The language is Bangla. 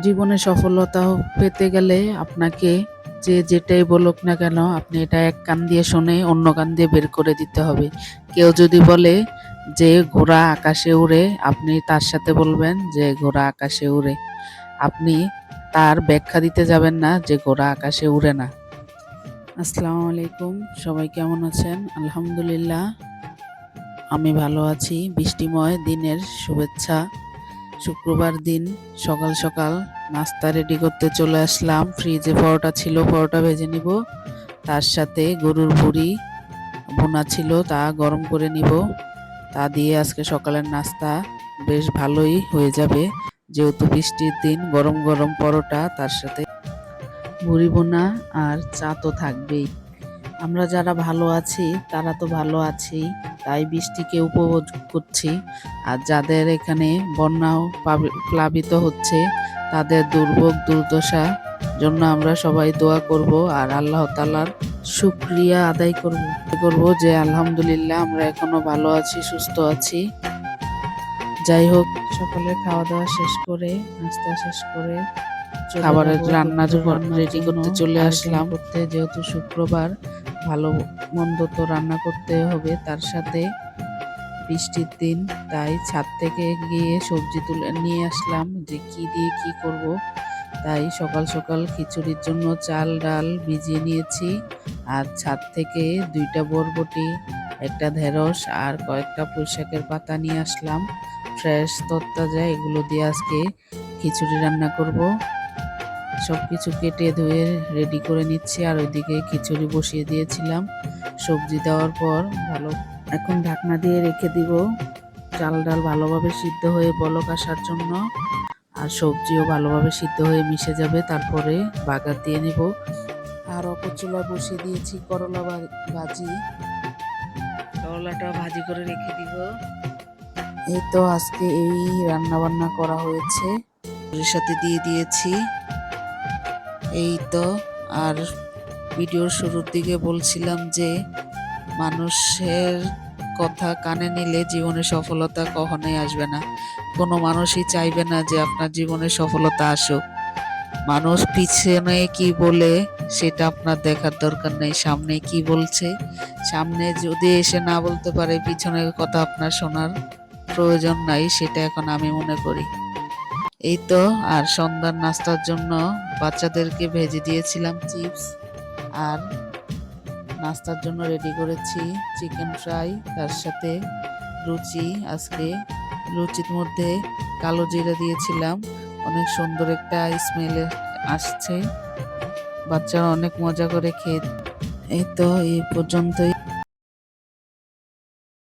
জীবনে সফলতা পেতে গেলে আপনাকে যে যেটাই বলুক না কেন আপনি এটা এক কান দিয়ে শুনে অন্য কান দিয়ে বের করে দিতে হবে। কেউ যদি বলে যে ঘোড়া আকাশে উড়ে, আপনি তার সাথে বলবেন যে ঘোড়া আকাশে উড়ে। আপনি তার ব্যাখ্যা দিতে যাবেন না যে ঘোড়া আকাশে উড়ে না। আসসালামু আলাইকুম, সবাই কেমন আছেন? আলহামদুলিল্লাহ আমি ভালো আছি। বৃষ্টিময় দিনের শুভেচ্ছা। শুক্রবার দিন সকাল সকাল নাস্তা রেডি করতে চলে আসলাম। ফ্রিজে পরোটা ছিল, পরোটা ভেজে নিব। তার সাথে গরুর ভুঁড়ি ভুনা ছিল, তা গরম করে নিব। তা দিয়ে আজকে সকালের নাস্তা বেশ ভালোই হয়ে যাবে, যেহেতু বৃষ্টির দিন। গরম গরম পরোটা, তার সাথে ভুঁড়ি ভুনা আর চা তো থাকবেই। আমরা যারা ভালো আছি তারা তো ভালো আছি, তাই বৃষ্টিকে উপভোগ করছি। আর যাদের এখানে বন্যাও প্লাবিত হচ্ছে, তাদের দুর্ভোগ দুর্দশা জন্য আমরা সবাই দোয়া করব আর আল্লাহ তাআলার শুকরিয়া আদায় করব যে আলহামদুলিল্লাহ আমরা এখনো ভালো আছি, সুস্থ আছি। যাই হোক, সকালে খাওয়া দাওয়া শেষ করে, নাস্তা শেষ করে খাবারের রান্নার রেডি করতে চলে আসলাম। যেহেতু শুক্রবার, ভালো মন্দ তো রান্না করতে হবে। তার সাথে বৃষ্টির দিন, তাই ছাদ থেকে গিয়ে সবজি তুলে নিয়ে আসলাম যে কি দিয়ে কি করব। তাই সকাল সকাল খিচুড়ির জন্য চাল ডাল ভিজিয়ে নিয়েছি। আর ছাদ থেকে 2টা বরবটি, একটা ঢেঁড়স আর কয়েকটা পুঁইশাকের পাতা নিয়ে আসলাম, ফ্রেশ তরতাজা। এগুলো দিয়ে আজকে খিচুড়ি রান্না করব। সবকিছু কেটে ধুয়ে রেডি করে নিচ্ছি, আর ওইদিকে খিচুড়ি বসিয়ে দিয়েছিলাম। সবজি দেওয়ার পর এখন ঢাকনা দিয়ে রেখে দিব, চাল ডাল ভালোভাবে সিদ্ধ হয়ে বলক আসার জন্য, আর সবজিও ভালোভাবে সিদ্ধ হয়ে মিশে যাবে। তারপরে বাগার দিয়ে নিব। আর অপর চুলায় বসিয়ে দিয়েছি করলা ভাজি, করলাটা ভাজি করে রেখে দিব। এই তো আজকে এই রান্না বান্না করা হয়েছে, এর সাথে দিয়ে দিয়েছি। এই তো। আর ভিডিওর শুরুর দিকে বলছিলাম যে মানুষের কথা কানে নিলে জীবনে সফলতা কখনোই আসবে না। কোনো মানুষই চাইবে না যে আপনার জীবনে সফলতা আসুক। মানুষ পিছনে কি বলে সেটা আপনার দেখার দরকার নেই, সামনে কি বলছে। সামনে যদি এসে না বলতে পারে, পিছনের কথা আপনার শোনার প্রয়োজন নাই, সেটা এখন আমি মনে করি। এই তো। আর সন্ধ্যার নাস্তার জন্য বাচ্চাদেরকে ভেজে দিয়েছিলাম চিপস, আর নাস্তার জন্য রেডি করেছি চিকেন ফ্রাই, তার সাথে লুচি। আজকে লুচির মধ্যে কালো জিরা দিয়েছিলাম, অনেক সুন্দর একটা স্মেল আসছে। বাচ্চারা অনেক মজা করে খেয়ে। এই তো, এই পর্যন্তই।